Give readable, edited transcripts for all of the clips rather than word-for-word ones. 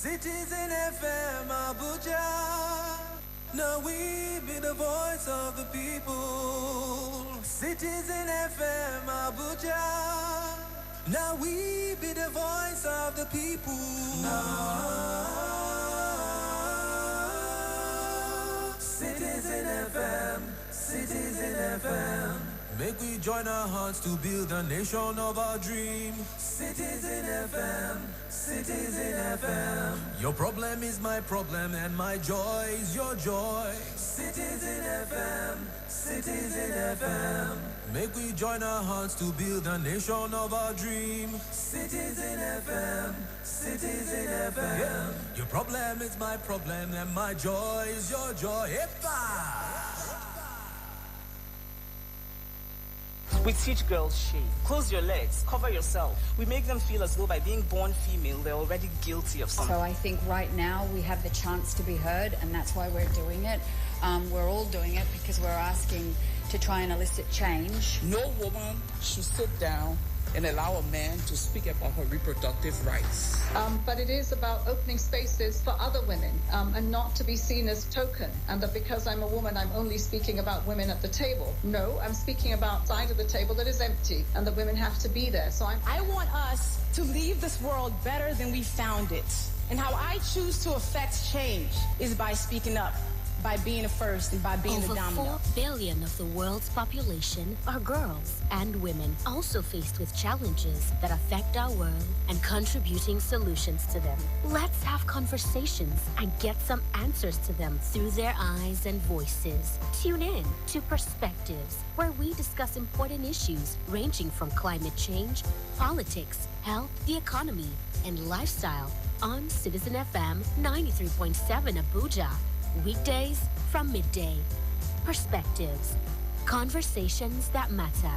Citizen FM Abuja. Now we be the voice of the people. Citizen FM Abuja. Now we be the voice of the people. Citizen FM, Citizen FM. Make we join our hearts to build a nation of our dream. Citizen FM, Citizen FM. Your problem is my problem and my joy is your joy. Citizen FM, Citizen FM. Make we join our hearts to build a nation of our dream. Citizen FM, Citizen FM. Yeah. Your problem is my problem and my joy is your joy. We teach girls shave, close your legs, cover yourself. We make them feel as though by being born female, they're already guilty of something. So I think right now we have the chance to be heard, and that's why we're doing it. We're all doing it because we're asking to try and elicit change. No woman should sit down and allow a man to speak about her reproductive rights. But it is about opening spaces for other women and not to be seen as token, and that because I'm a woman, I'm only speaking about women at the table. No, I'm speaking about side of the table that is empty and that women have to be there. So I want us to leave this world better than we found it. And how I choose to affect change is by speaking up, by being the first and by being the dominant. Over 4 billion of the world's population are girls and women, also faced with challenges that affect our world and contributing solutions to them. Let's have conversations and get some answers to them through their eyes and voices. Tune in to Perspectives, where we discuss important issues ranging from climate change, politics, health, the economy, and lifestyle on Citizen FM 93.7 Abuja. Weekdays from midday. Perspectives. Conversations that matter.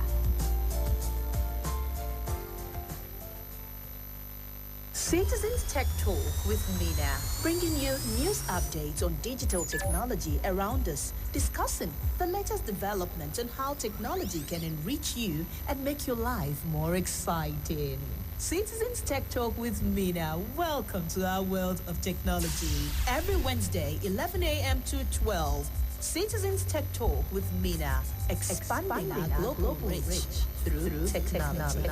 Citizens Tech Talk with Mena, bringing you news updates on digital technology around us, discussing the latest developments and how technology can enrich you and make your life more exciting. Citizens Tech Talk with Mena. Welcome to our world of technology. Every Wednesday, 11 a.m. to 12. Citizens Tech Talk with Mena. Expanding our global reach through technology.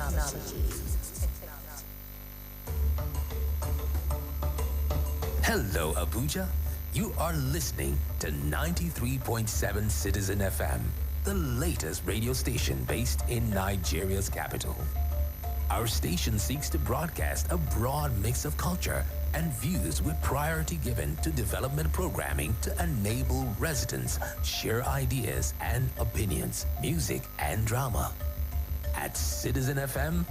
Hello, Abuja. You are listening to 93.7 Citizen FM, the latest radio station based in Nigeria's capital. Our station seeks to broadcast a broad mix of culture and views with priority given to development programming to enable residents share ideas and opinions, music and drama. At Citizen FM,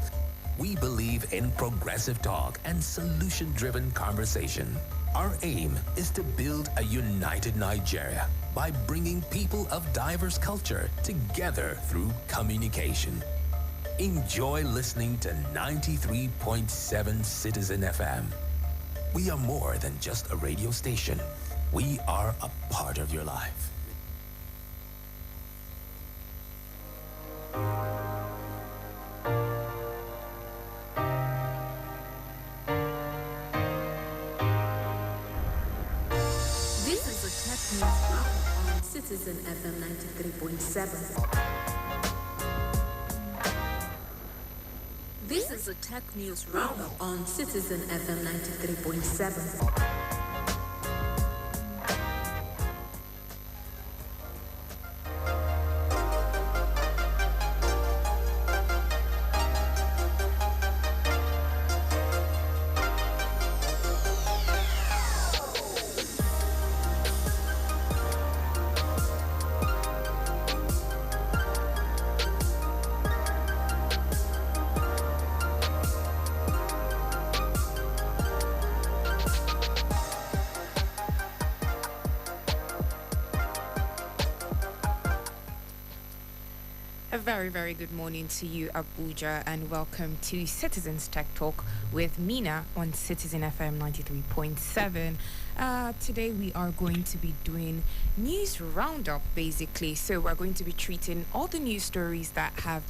we believe in progressive talk and solution-driven conversation. Our aim is to build a united Nigeria by bringing people of diverse culture together through communication. Enjoy listening to 93.7 Citizen FM. We are more than just a radio station. We are a part of your life. This is a tech news on Citizen FM 93.7. This is a tech news roundup on Citizen FM 93.7. A very, very good morning to you, Abuja, and welcome to Citizens Tech Talk with Mena on Citizen FM 93.7. Today we are going to be doing news roundup, basically. So we're going to be treating all the news stories that have,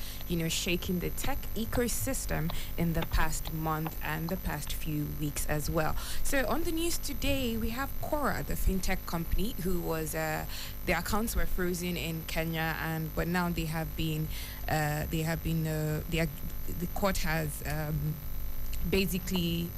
shaken the tech ecosystem in the past month and the past few weeks as well. So on the news today, we have Quora, the fintech company, who was their accounts were frozen in Kenya, but now the court has basically,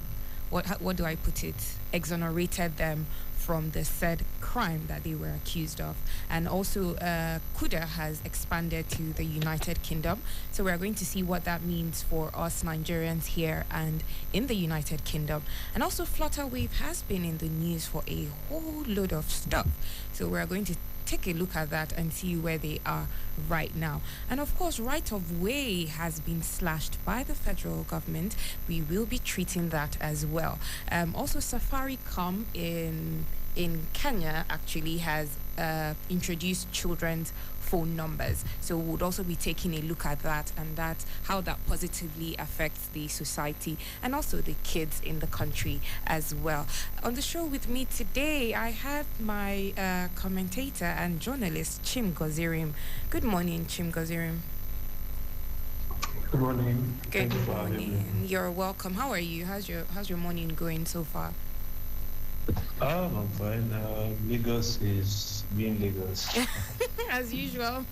what do I put it, exonerated them from the said crime that they were accused of. And also, Kuda has expanded to the United Kingdom. So we're going to see what that means for us Nigerians here and in the United Kingdom. And also, Flutterwave has been in the news for a whole load of stuff. So we're going to take a look at that and see where they are right now. And of course, right of way has been slashed by the federal government. We will be treating that as well. Also, Safaricom in Kenya actually has introduced children's phone numbers. So we would also be taking a look at that and how that positively affects the society and also the kids in the country as well. On the show with me today, I have my commentator and journalist, Chim Gozirim. Good morning, Chim Gozirim. Good morning. Good morning. You're welcome. How are you? How's your morning going so far? I'm fine. Lagos is being Lagos. As usual.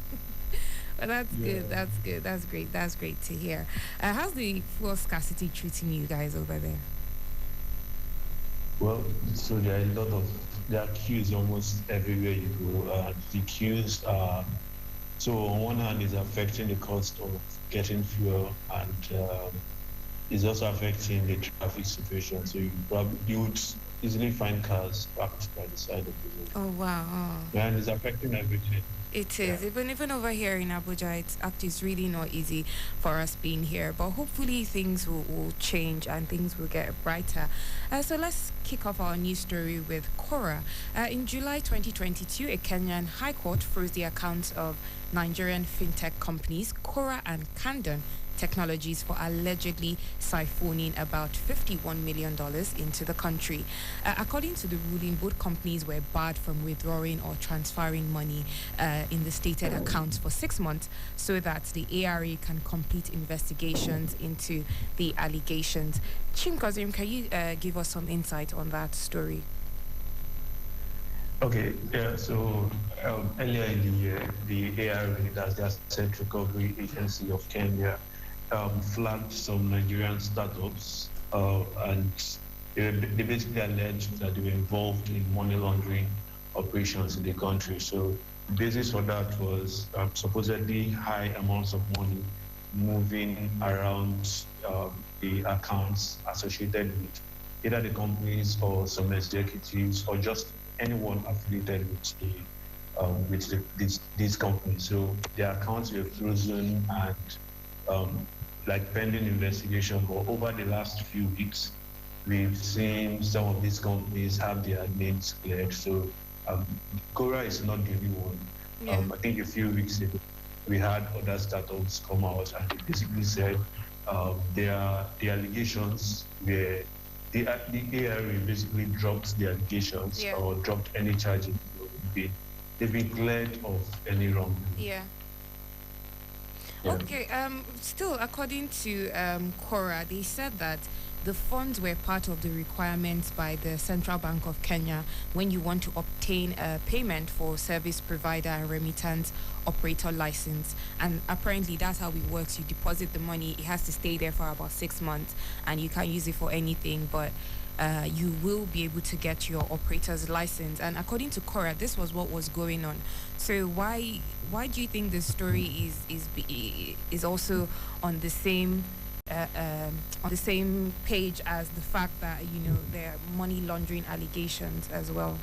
Well, that's good. That's good. That's great. That's great to hear. How's the fuel scarcity treating you guys over there? Well, so there are queues almost everywhere you go. The queues are, so on one hand, is affecting the cost of getting fuel, and it's also affecting the traffic situation. So you would easily find cars parked by the side of the road. Oh wow! Oh. And it's affecting everything. It is. Yeah. Even over here in Abuja, it's really not easy for us being here. But hopefully things will change and things will get brighter. So let's kick off our news story with Quora. In July 2022, a Kenyan High Court froze the accounts of Nigerian fintech companies Quora and Kandon Technologies for allegedly siphoning about $51 million into the country. According to the ruling, both companies were barred from withdrawing or transferring money in the stated accounts for 6 months so that the ARA can complete investigations into the allegations. Chim Kazim, can you give us some insight on that story? Okay, yeah, so earlier in the year, the ARA, that's the Asset Recovery Agency of Kenya, flagged some Nigerian startups and they basically alleged that they were involved in money laundering operations in the country. So the basis for that was supposedly high amounts of money moving around the accounts associated with either the companies or some executives or just anyone affiliated with these companies. So their accounts were frozen and like pending investigation. But over the last few weeks, we've seen some of these companies have their names cleared. So Quora is not the only one. Yeah. I think a few weeks ago, we had other startups come out and they basically said the allegations were the ARA basically dropped the allegations or dropped any charges. They've been cleared of any wrongdoing. Yeah. Okay, still, according to Quora, they said that the funds were part of the requirements by the Central Bank of Kenya when you want to obtain a payment for service provider and remittance operator license. And apparently that's how it works. You deposit the money, it has to stay there for about 6 months, and you can't use it for anything, but you will be able to get your operator's license. And according to Quora, this was what was going on. So why do you think the story is also on the same page as the fact that there are money laundering allegations as well?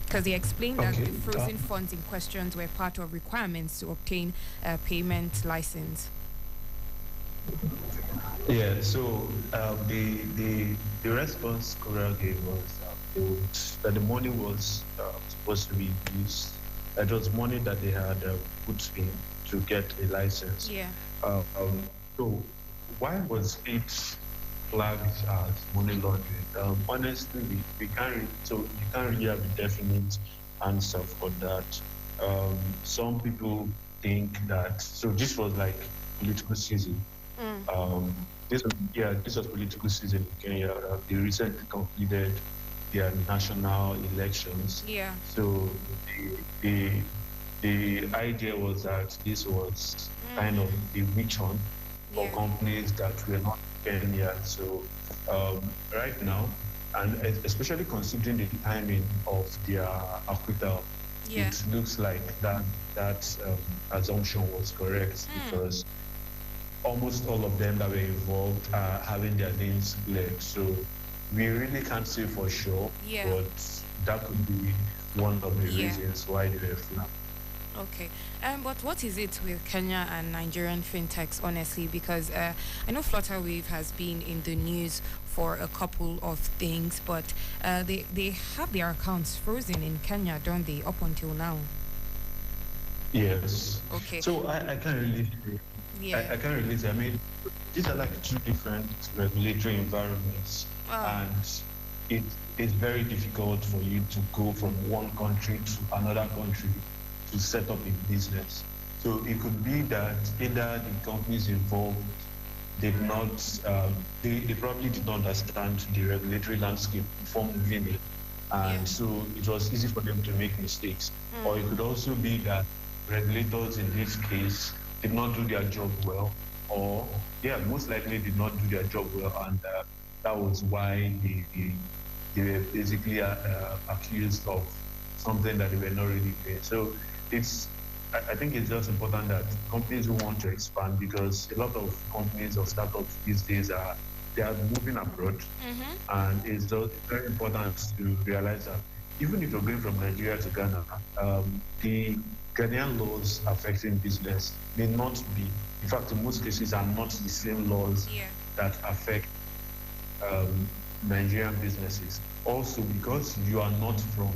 Because they explained that the frozen funds in questions were part of requirements to obtain a payment license. Yeah, so the response Quora gave was that the money was supposed to be used. It was money that they had put in to get a license. Yeah. So why was it flagged as money laundering? Honestly, we can't so you can't really have a definite answer for that. Some people think that so this was like political season. This was political season in Kenya. They recently completed their national elections. Yeah. So the the idea was that this was kind of a witch hunt for companies that were not Kenya. So right now, and especially considering the timing of their acquittal, it looks like that assumption was correct because almost all of them that were involved are having their names cleared. So we really can't say for sure, but that could be one of the reasons why they were flagged. Okay. But what is it with Kenya and Nigerian fintechs, honestly? Because I know Flutterwave has been in the news for a couple of things, but they have their accounts frozen in Kenya, don't they, up until now? Yes. Okay. So I can't really say. I can't really say. I mean, these are like two different regulatory environments, and it's very difficult for you to go from one country to another country to set up a business. So it could be that either the companies involved did not, they probably did not understand the regulatory landscape before moving in, and so it was easy for them to make mistakes. Or it could also be that regulators in this case did not do their job well, or most likely did not do their job well, and that was why they were basically accused of something that they were not really doing. So I think it's just important that companies who want to expand, because a lot of companies or startups these days they are moving abroad, and it's just very important to realize that even if you're going from Nigeria to Ghana, the Ghanaian laws affecting business may not be, in fact, in most cases, are not the same laws that affect Nigerian businesses. Also, because you are not from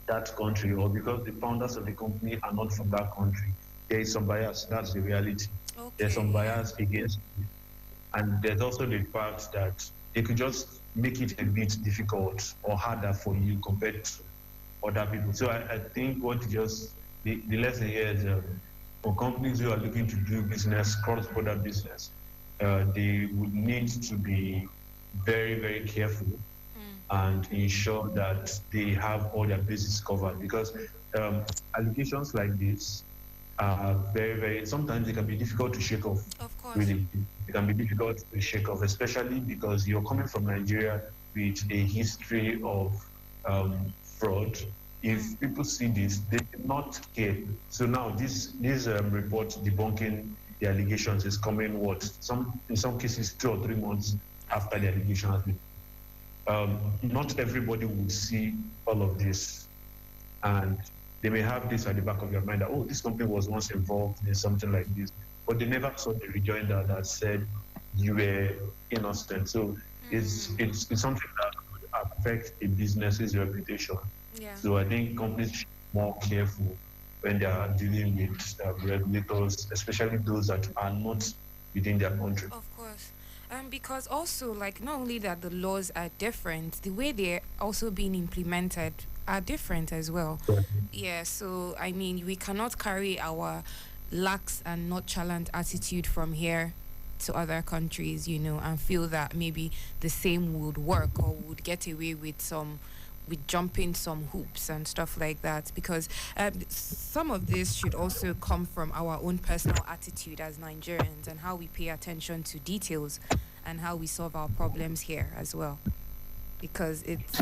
that country, or because the founders of the company are not from that country, there is some bias. That's the reality. There's some bias against you. And there's also the fact that they could just make it a bit difficult or harder for you compared to other people. So I think the lesson here is for companies who are looking to do business, cross-border business, they would need to be very, very careful and ensure that they have all their bases covered, because allegations like this are very, very, sometimes they can be difficult to shake off. Of course. Really, it can be difficult to shake off, especially because you're coming from Nigeria with a history of fraud. If people see this, they do not care. So now this report debunking the allegations is coming in some cases 2 or 3 months after the allegation has been. Not everybody will see all of this, and they may have this at the back of their mind that, oh, this company was once involved in something like this, but they never saw the rejoinder that said you were innocent. So it's something that could affect a business's reputation. So I think companies should be more careful when they are dealing with regulators, especially those that are not within their country. Of course. Because also, like, not only that the laws are different, the way they're also being implemented are different as well. So I mean, we cannot carry our lax and nonchalant attitude from here to other countries, and feel that maybe the same would work or would get away with jumping some hoops and stuff like that, because some of this should also come from our own personal attitude as Nigerians and how we pay attention to details and how we solve our problems here as well, because it's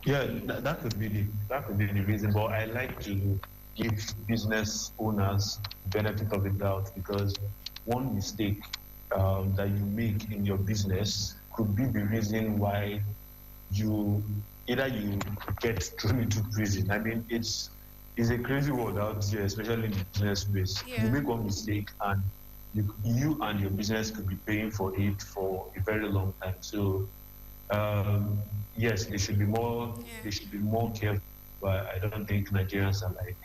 that could be the reason. But I like to give business owners benefit of the doubt, because one mistake that you make in your business could be the reason why you get thrown into prison. I mean, it's a crazy world out here, especially in the business space. You make one mistake and you and your business could be paying for it for a very long time. So yes, they should be more careful, but I don't think Nigerians are like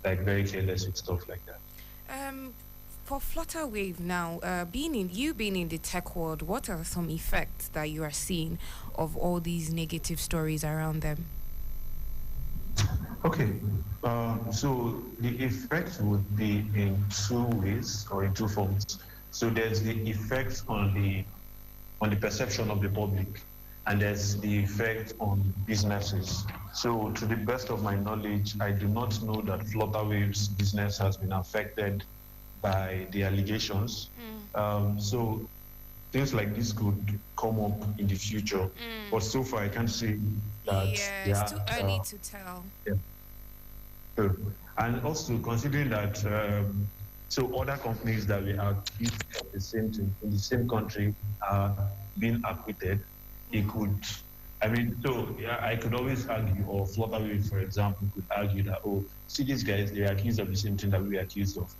like very careless with stuff like that. For Flutterwave now, being in the tech world, what are some effects that you are seeing of all these negative stories around them? Okay, so the effect would be in two ways or in two forms. So there's the effect on the perception of the public, and there's the effect on businesses. So to the best of my knowledge, I do not know that Flutterwave's business has been affected by the allegations. So things like this could come up in the future, but so far I can't say that. Yeah, it's too early to tell. Yeah. And also considering that, so other companies that we are accused of the same thing in the same country are being acquitted, it could, I mean, so yeah, I could always argue, or Flutterwave, for example, could argue that, oh, see these guys, they are accused of the same thing that we are accused of.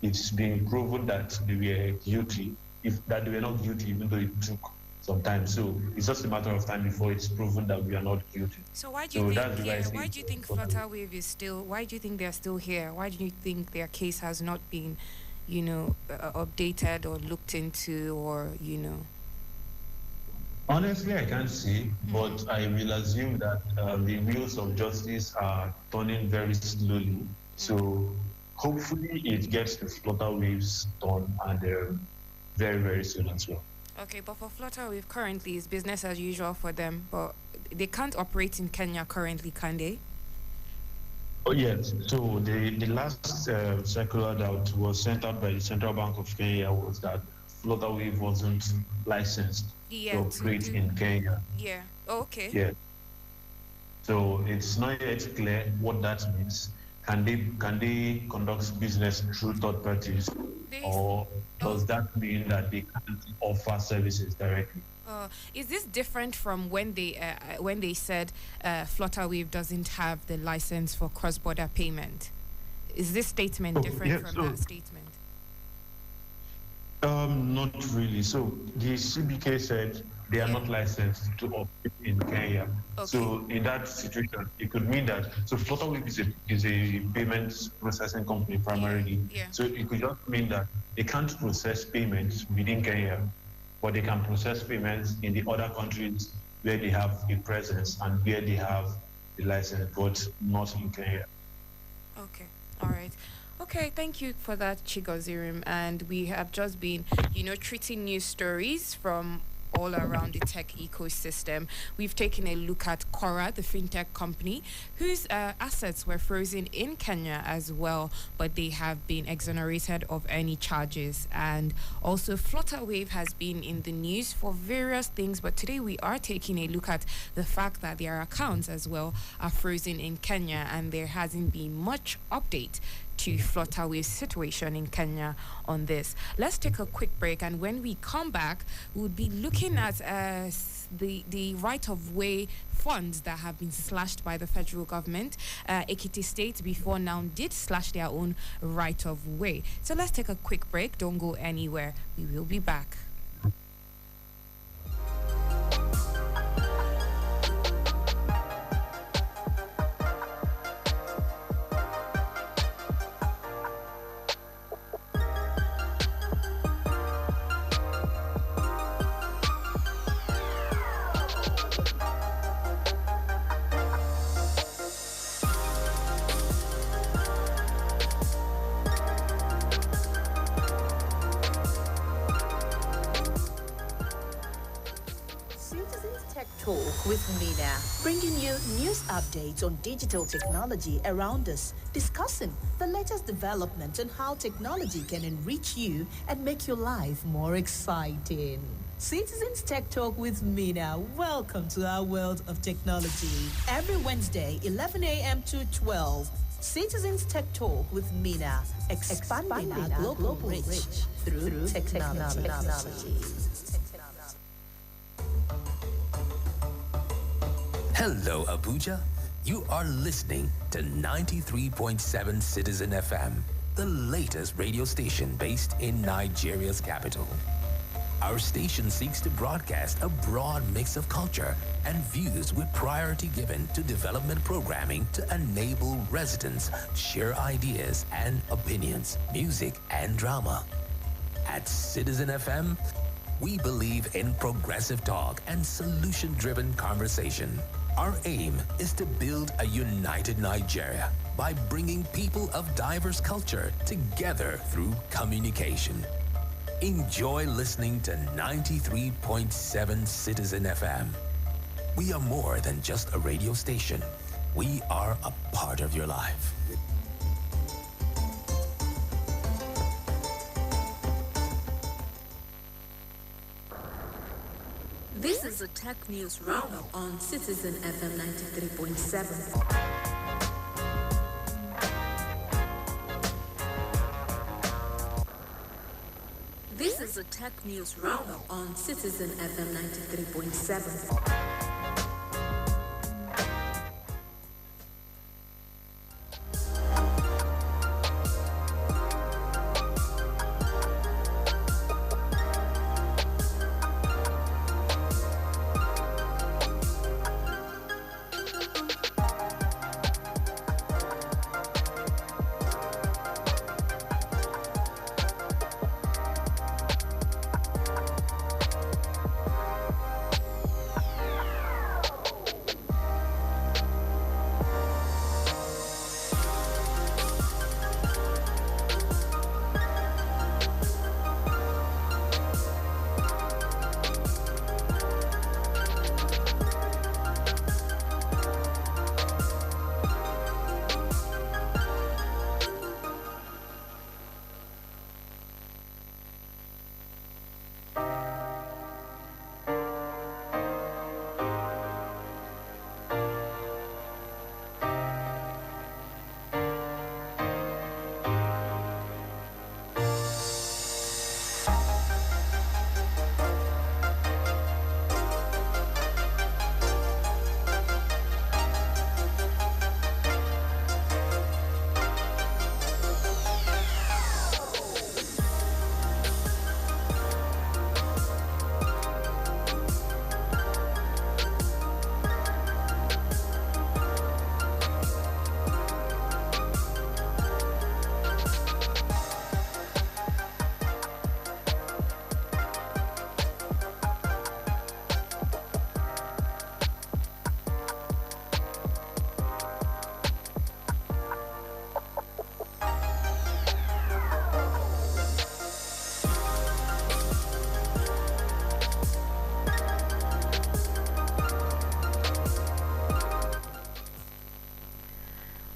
It's been proven that they were guilty, if that they were not guilty, even though it took some time. So it's just a matter of time before it's proven that we are not guilty. So why do you think Flutterwave is still? Why do you think they're still here? Why do you think their case has not been, updated or looked into, or Honestly, I can't say, but I will assume that the wheels of justice are turning very slowly. So hopefully it gets to Flutterwave's turn, and very, very soon as well. Okay, but for Flutterwave currently it's business as usual for them, but they can't operate in Kenya currently, can they? Oh yes. So the last circular that was sent out by the Central Bank of Kenya was that Flutterwave wasn't licensed to operate in Kenya. Yeah. Oh, okay. Yeah. So it's not yet clear what that means. Can they conduct business through third parties, or does that mean that they can't offer services directly? Is this different from when they said Flutterwave doesn't have the license for cross-border payment? Is this statement different from that statement? Not really. So the CBK said they are not licensed to operate in Kenya. Okay. So in that situation, it could mean that, so Flutterwave is a payments processing company primarily. Yeah. So it could just mean that they can't process payments within Kenya, but they can process payments in the other countries where they have a presence and where they have the license, but not in Kenya. Okay. All right. Okay, thank you for that, Chigozirim. And we have just been, treating news stories from all around the tech ecosystem. We've taken a look at Quora, the fintech company, whose assets were frozen in Kenya as well, but they have been exonerated of any charges. And also Flutterwave has been in the news for various things, but today we are taking a look at the fact that their accounts as well are frozen in Kenya, and there hasn't been much update to Flutterwave's situation in Kenya on this. Let's take a quick break, and when we come back, we'll be looking at the right-of-way funds that have been slashed by the federal government. Ekiti State before now did slash their own right-of-way. So let's take a quick break. Don't go anywhere. We will be back. With Mena, bringing you news updates on digital technology around us, discussing the latest developments and how technology can enrich you and make your life more exciting. Citizens Tech Talk with Mena. Welcome to our world of technology. Every Wednesday, 11 a.m. to 12. Citizens Tech Talk with Mena, expanding our global reach through technology. Hello, Abuja. You are listening to 93.7 Citizen FM, the latest radio station based in Nigeria's capital. Our station seeks to broadcast a broad mix of culture and views with priority given to development programming to enable residents share ideas and opinions, music and drama. At Citizen FM, we believe in progressive talk and solution-driven conversation. Our aim is to build a united Nigeria by bringing people of diverse culture together through communication. Enjoy listening to 93.7 Citizen FM. We are more than just a radio station. We are a part of your life. This is a Tech News Roundup on Citizen FM 93.7. This is a Tech News Roundup on Citizen FM 93.7.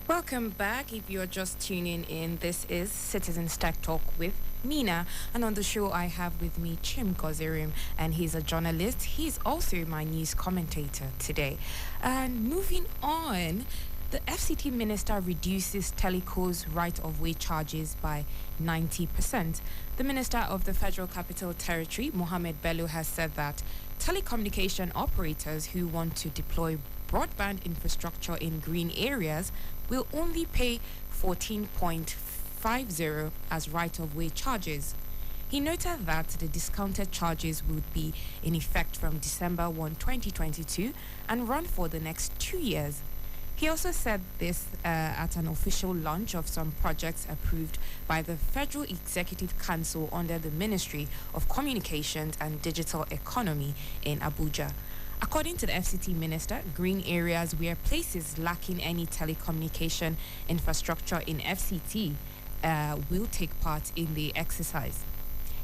Welcome back. If you're just tuning in, this is Citizens Tech Talk with Mena, and on the show I have with me Chim Gozirim, and he's a journalist. He's also my news commentator today. And moving on, the FCT minister reduces teleco's right-of-way charges by 90%. The minister of the Federal Capital Territory, Mohammed Bello, has said that telecommunication operators who want to deploy broadband infrastructure in green areas will only pay 14.50 as right-of-way charges. He noted that the discounted charges would be in effect from December 1, 2022 and run for the next 2 years. He also said this at an official launch of some projects approved by the Federal Executive Council under the Ministry of Communications and Digital Economy in Abuja. According to the FCT minister, green areas where places lacking any telecommunication infrastructure in FCT will take part in the exercise.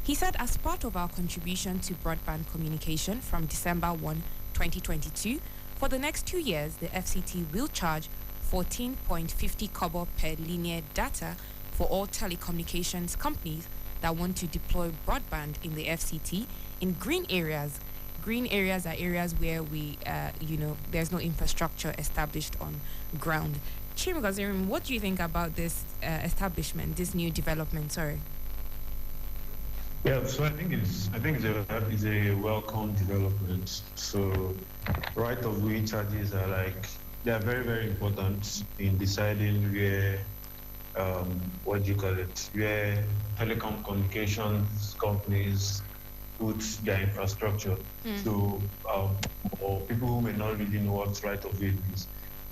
He said, as part of our contribution to broadband communication from December 1, 2022, for the next 2 years, the FCT will charge 14.50 kobo per linear data for all telecommunications companies that want to deploy broadband in the FCT in green areas. Green areas are areas where there's no infrastructure established on ground. Chim Gozirim, what do you think about this establishment, this new development? Sorry. Yeah, so I think it's a welcome development. So right-of-way charges are they are very, very important in deciding where where telecom communications companies put their infrastructure. So, or people who may not really know what right of way is.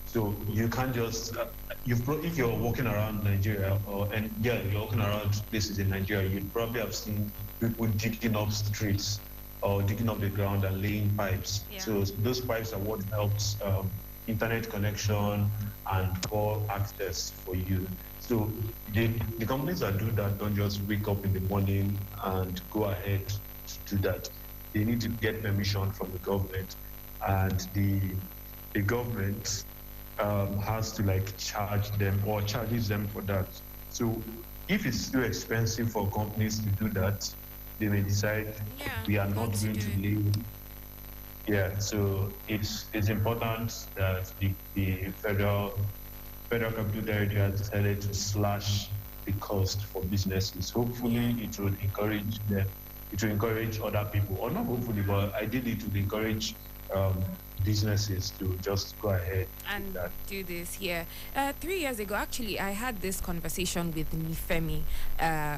So you can't just if you're walking around Nigeria you're walking around places in Nigeria, you'd probably have seen people digging up streets or digging up the ground and laying pipes. So those pipes are what helps internet connection and call access for you. So the companies that do that don't just wake up in the morning and go ahead to do that. They need to get permission from the government, and the government has to like charge them or charges them for that. So if it's too expensive for companies to do that, they may decide we are not going to lay. Yeah, so it's important that the federal capital territory has decided to slash the cost for businesses. Hopefully, it will encourage them. It will encourage other people, or not hopefully, but ideally, it will encourage businesses to just go ahead and do this. 3 years ago, actually, I had this conversation with Nifemi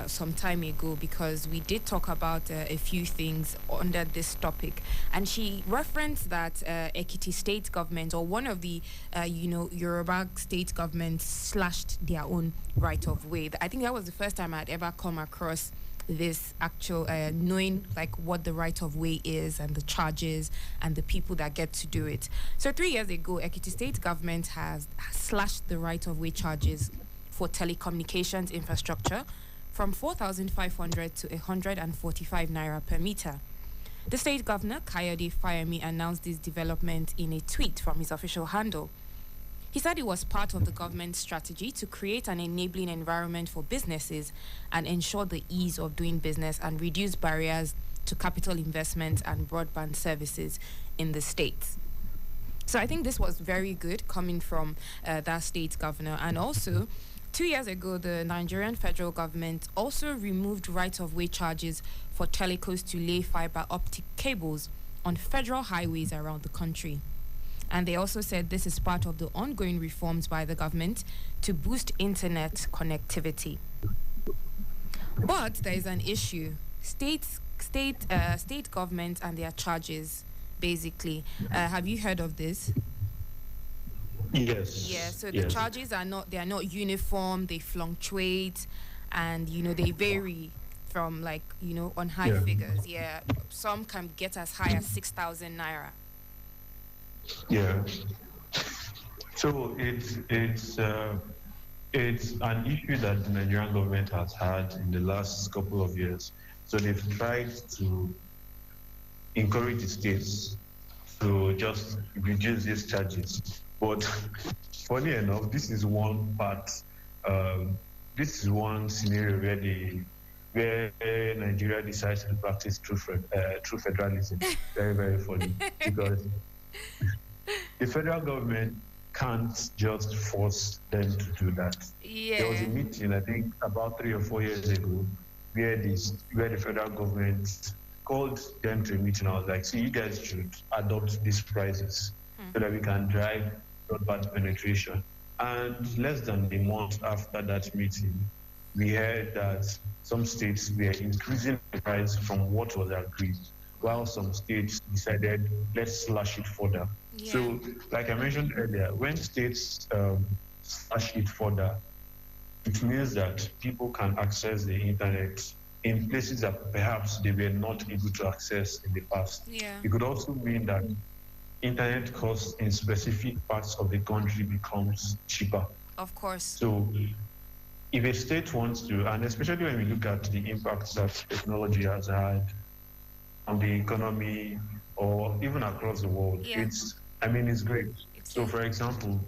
some time ago, because we did talk about a few things under this topic, and she referenced that Ekiti state government, or one of the Yoruba state governments, slashed their own right of way. I think that was the first time I'd ever come across this actual knowing like what the right of way is and the charges and the people that get to do it. So 3 years ago, Ekiti state government has slashed the right of way charges for telecommunications infrastructure from 4,500 to 145 naira per meter. The state governor, Kayode Fayemi, announced this development in a tweet from his official handle. He said it was part of the government's strategy to create an enabling environment for businesses and ensure the ease of doing business and reduce barriers to capital investment and broadband services in the state. So I think this was very good coming from that state governor. And also, 2 years ago, the Nigerian federal government also removed right-of-way charges for telecos to lay fiber optic cables on federal highways around the country. And they also said this is part of the ongoing reforms by the government to boost internet connectivity. But there is an issue. State governments and their charges, basically. Have you heard of this? Yes. Yeah, so the charges are not uniform, they fluctuate, and they vary from on high figures. Yeah. Some can get as high as 6,000 naira. Yeah. So it's an issue that the Nigerian government has had in the last couple of years. So they've tried to encourage the states to just reduce these charges. But funny enough, this is one part. This is one scenario where Nigeria decides to practice true federalism. Very, very funny, because the federal government can't just force them to do that. Yeah. There was a meeting, I think, about 3 or 4 years ago, where the federal government called them to a meeting. I was like, see, you guys should adopt these prices so that we can drive broadband penetration. And less than a month after that meeting, we heard that some states were increasing the price from what was agreed, while some states decided, let's slash it further. Yeah. So, like I mentioned earlier, when states slash it further, it means that people can access the internet in places that perhaps they were not able to access in the past. Yeah. It could also mean that internet costs in specific parts of the country becomes cheaper. Of course. So if a state wants to, and especially when we look at the impacts that technology has had on the economy or even across the world, it's great. So for example,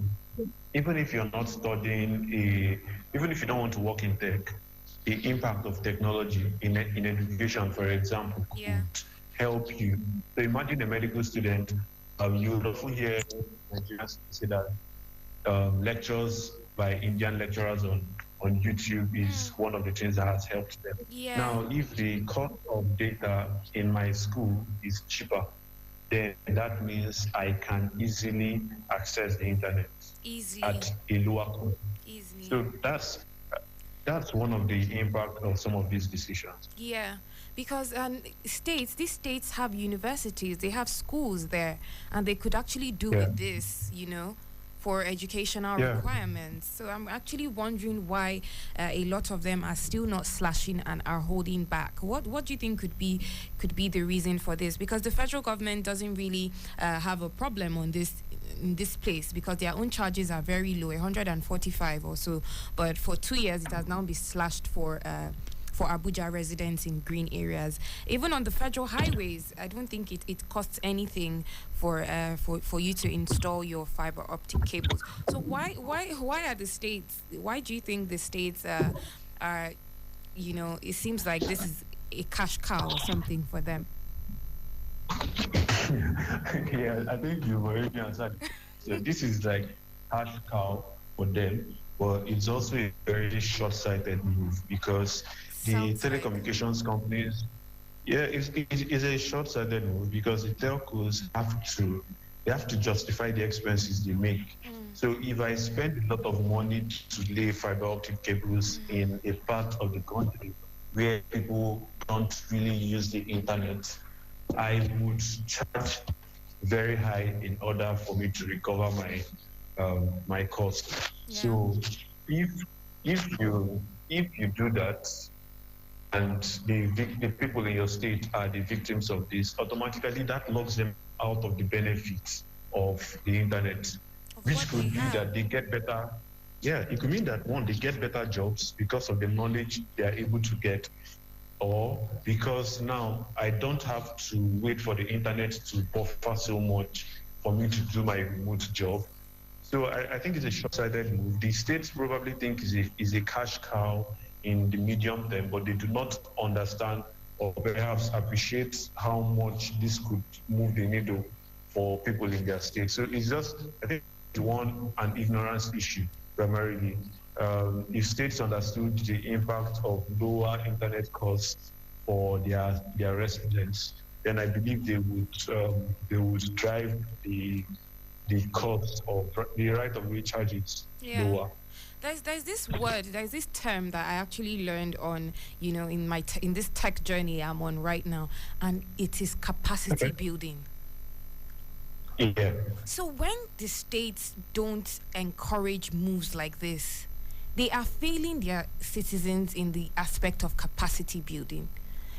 even if you're not studying even if you don't want to work in tech, the impact of technology in education, for example, could help you. So imagine a medical student, you would often hear Nigerians say that lectures by Indian lecturers on YouTube is one of the things that has helped them. Yeah. Now, if the cost of data in my school is cheaper, then that means I can easily access the internet at a lower cost. So that's one of the impact of some of these decisions. Yeah, because these states have universities, they have schools there, and they could actually do with this, for educational requirements. So I'm actually wondering why a lot of them are still not slashing and are holding back. What do you think could be the reason for this? Because the federal government doesn't really have a problem on this in this place, because their own charges are very low, 145 or so. But for 2 years, it has now been slashed for Abuja residents in green areas. Even on the federal highways, I don't think it costs anything for you to install your fiber optic cables. So why are the states? Why do you think the states are? It seems like this is a cash cow or something for them. Yeah, I think you've already answered. So this is like cash cow for them, but it's also a very short-sighted move, because the telecommunications companies, it's a short-sighted move, because the telcos have to justify the expenses they make. So if I spend a lot of money to lay fiber optic cables in a part of the country where people don't really use the internet, I would charge very high in order for me to recover my cost. Yeah. So if you do that, and the people in your state are the victims of this, automatically that locks them out of the benefits of the internet, which could be that they get better. Yeah, it could mean that, one, they get better jobs because of the knowledge they are able to get, or because now I don't have to wait for the internet to buffer so much for me to do my remote job. So I think it's a short-sighted move. The states probably think is a cash cow in the medium term, but they do not understand or perhaps appreciate how much this could move the needle for people in their state. So it's just, I think, an ignorance issue primarily. If states understood the impact of lower internet costs for their residents, then I believe they would drive the cost of the right of way charges lower. There's this term that I actually learned on, in this tech journey I'm on right now, and it is capacity building. Yeah. So when the states don't encourage moves like this, they are failing their citizens in the aspect of capacity building,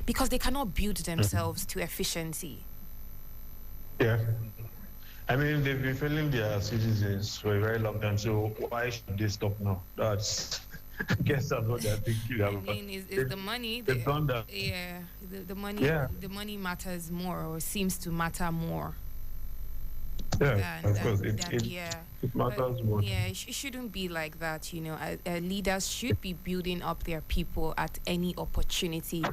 because they cannot build themselves to efficiency. Yeah. I mean, they've been failing their citizens for a very long time, so why should they stop now? That's, I guess that's what they're thinking about. I mean, is the money... They've done that. Yeah, the money matters more, or seems to matter more. Yeah, of course. It matters more. Yeah, it shouldn't be like that, leaders should be building up their people at any opportunity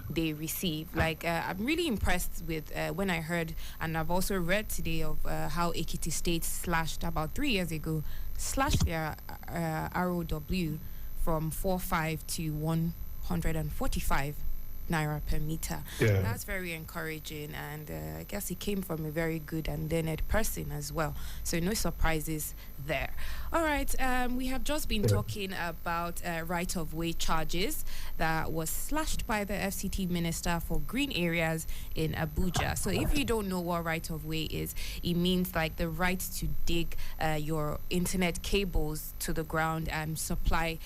they receive. Like, I'm really impressed with when I heard, and I've also read today of how Ekiti State slashed, about 3 years ago, slashed their ROW from 45 to 145 naira per meter. Yeah. That's very encouraging, and I guess it came from a very good and learned person as well. So no surprises there. All right, we have just been talking about right-of-way charges that was slashed by the FCT minister for green areas in Abuja. So if you don't know what right-of-way is, it means like the right to dig your internet cables to the ground and supply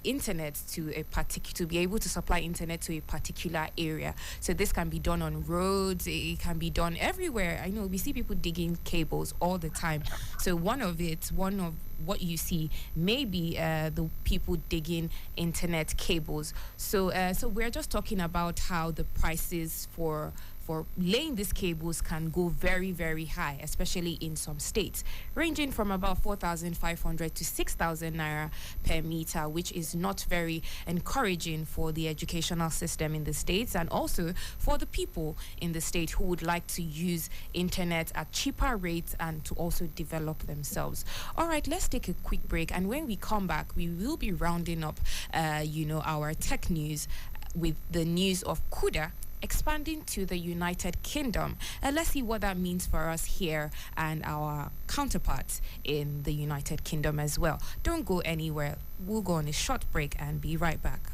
internet to be able to supply internet to a particular area. So this can be done on roads, it can be done everywhere. I know we see people digging cables all the time. So one of what you see may be the people digging internet cables. So we're just talking about how the prices for laying these cables can go very, very high, especially in some states, ranging from about 4,500 to 6,000 naira per meter, which is not very encouraging for the educational system in the states, and also for the people in the state who would like to use internet at cheaper rates and to also develop themselves. All right, let's take a quick break, and when we come back, we will be rounding up, our tech news with the news of Kuda expanding to the United Kingdom. Let's see what that means for us here and our counterparts in the United Kingdom as well. Don't go anywhere. We'll go on a short break and be right back.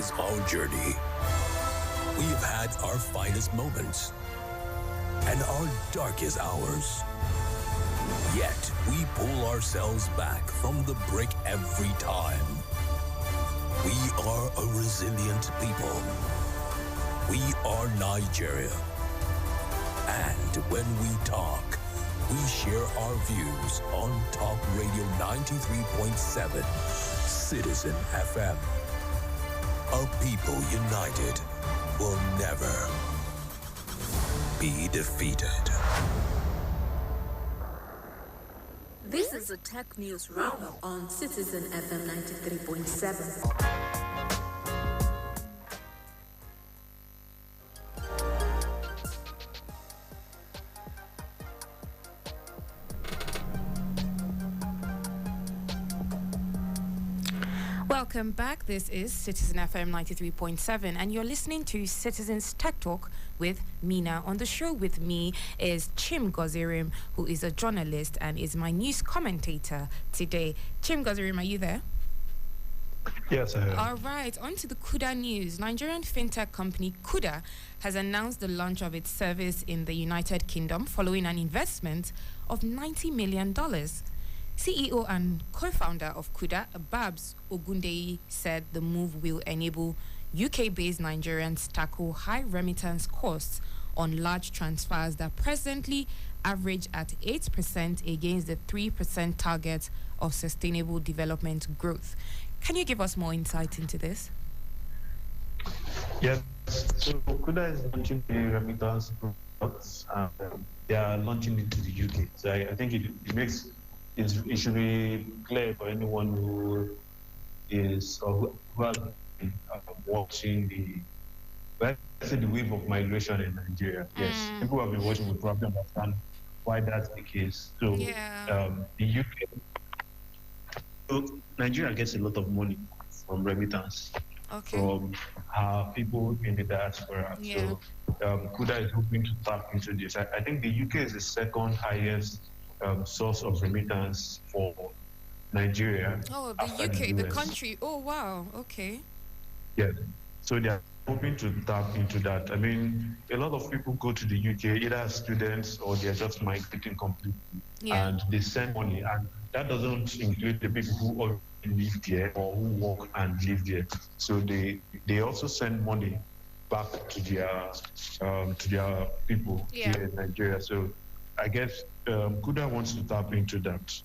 is our journey. We've had our finest moments and our darkest hours. Yet we pull ourselves back from the brink every time. We are a resilient people. We are Nigeria. And when we talk, we share our views on Talk Radio 93.7 Citizen FM. A people united will never be defeated. This is a Tech News Roundup on Citizen FM 93.7. Welcome back. This is Citizen FM 93.7 and you're listening to Citizens Tech Talk with Mena. On the show with me is Chim Gozirim, who is a journalist and is my news commentator today. Chim Gozirim, are you there? Yes, I am. All right, on to the Kuda news. Nigerian fintech company Kuda has announced the launch of its service in the United Kingdom following an investment of $90 million. CEO and co-founder of Kuda, Babs Ogundeyi, said the move will enable UK-based Nigerians tackle high remittance costs on large transfers that presently average at 8% against the 3% target of sustainable development growth. Can you give us more insight into this? Yes. So Kuda is launching the remittance products. They are launching it to the UK. So I think it makes it should be clear for anyone who is or who has been watching the wave of migration in Nigeria. Yes, people who have been watching will probably understand why that's the case. So the UK, so Nigeria gets a lot of money from remittance from people in the diaspora. So Kuda is hoping to tap into this. I think the UK is the second highest source of remittance for Nigeria. Oh, the UK, the country. Oh, wow. Okay. Yeah. So they are hoping to tap into that. I mean, a lot of people go to the UK either as students or they're just migrating completely. Yeah. And they send money. And that doesn't include the people who already live there or who work and live there. So they also send money back to their people here in Nigeria. So I guess Kuda wants to tap into that.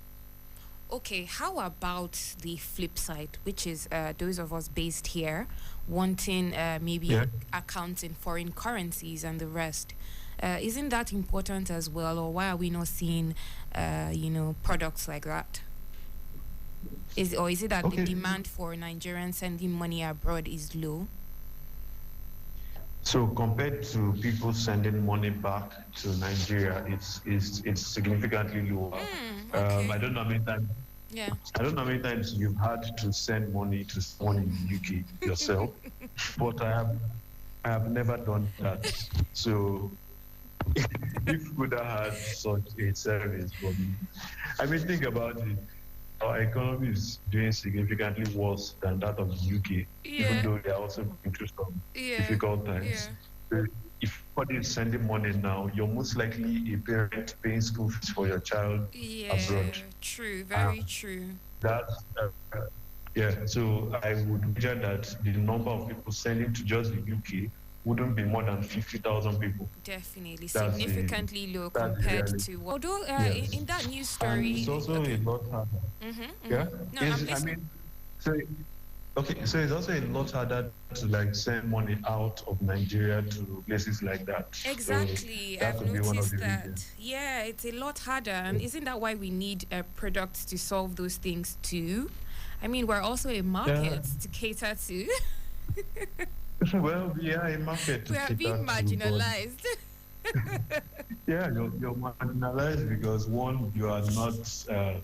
Okay, how about the flip side, which is those of us based here wanting maybe accounts in foreign currencies and the rest? Isn't that important as well, or why are we not seeing, products like that? Is it that the demand for Nigerians sending money abroad is low? So compared to people sending money back to Nigeria, it's significantly lower. I don't know how many times. Yeah. I don't know how many times you've had to send money to someone in the UK yourself, but I have never done that. So if Kuda had such a service for me, I mean, think about it. Our economy is doing significantly worse than that of the UK, even though they are also going through some difficult times. So if somebody is sending money now, you're most likely a parent paying school fees for your child abroad. True, very true. That's so I would wager that the number of people sending to just the UK wouldn't be more than 50,000 people. Definitely, significantly low compared to what. Although in that news story, and it's also a lot harder. Yeah, so it's also a lot harder to send money out of Nigeria to places like that. Exactly, so I've noticed that. Yeah, it's a lot harder, and isn't that why we need products to solve those things too? I mean, we're also a market to cater to. Well, we are a market. We are being marginalized. You're marginalized because one, you are not. So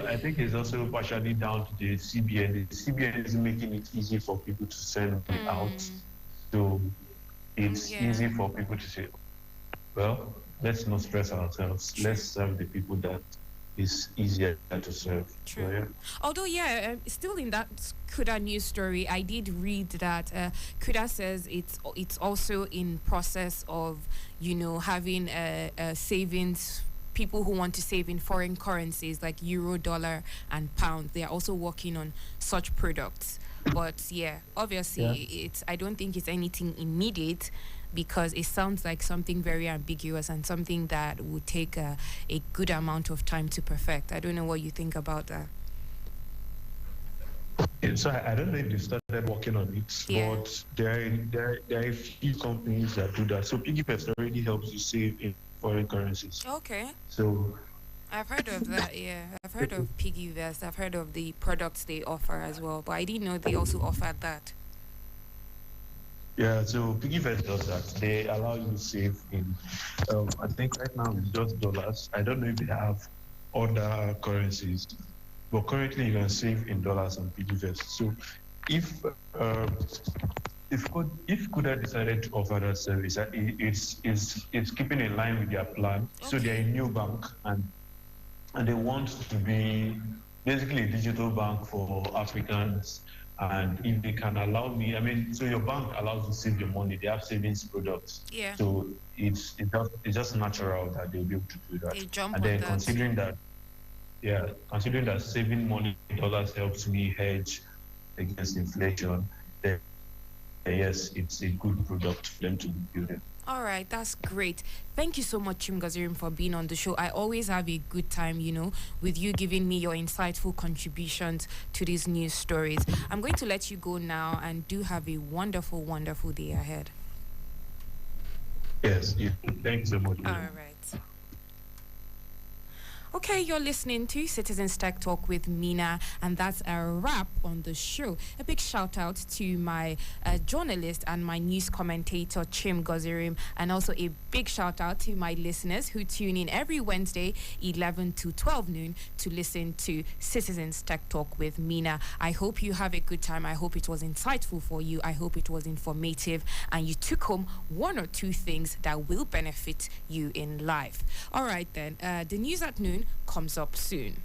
I think it's also partially down to the CBN. The CBN is making it easy for people to send money out. So it's easy for people to say, well, let's not stress ourselves. Let's serve the people that is easier to serve. True. So, yeah. Although, still in that Kuda news story, I did read that Kuda says it's also in process of, having savings. People who want to save in foreign currencies like euro, dollar, and pound, they are also working on such products. But obviously, I don't think it's anything immediate because it sounds like something very ambiguous and something that would take a good amount of time to perfect. I don't know what you think about that. Yeah, so I don't know if they started working on it, but there are a few companies that do that. So PiggyVest already helps you save in foreign currencies. Okay. So I've heard of that, I've heard of PiggyVest. I've heard of the products they offer as well, but I didn't know they also offered that. yeah, so PiggyVest does that. They allow you to save in, I think right now it's just dollars. I don't know if they have other currencies, but currently you can save in dollars on PiggyVest. So if Kuda decided to offer that service, it's keeping in line with their plan. Okay. So they're a new bank and they want to be basically a digital bank for Africans. And if they can allow me, so your bank allows you to save your money. They have savings products. Yeah. So it's just natural that they'll be able to do that. They jump and on then that. considering that saving money in dollars helps me hedge against inflation, then yes, it's a good product for them to be building. All right, that's great. Thank you so much, Chimgozirim, for being on the show. I always have a good time, with you giving me your insightful contributions to these news stories. I'm going to let you go now and do have a wonderful, wonderful day ahead. Yes, thanks so much. All right. Okay, you're listening to Citizens Tech Talk with Mena, and that's a wrap on the show. A big shout out to my journalist and my news commentator, Chim Gozirim, and also a big shout out to my listeners who tune in every Wednesday, 11 to 12 noon, to listen to Citizens Tech Talk with Mena. I hope you have a good time. I hope it was insightful for you. I hope it was informative, and you took home one or two things that will benefit you in life. All right, then. The news at noon comes up soon.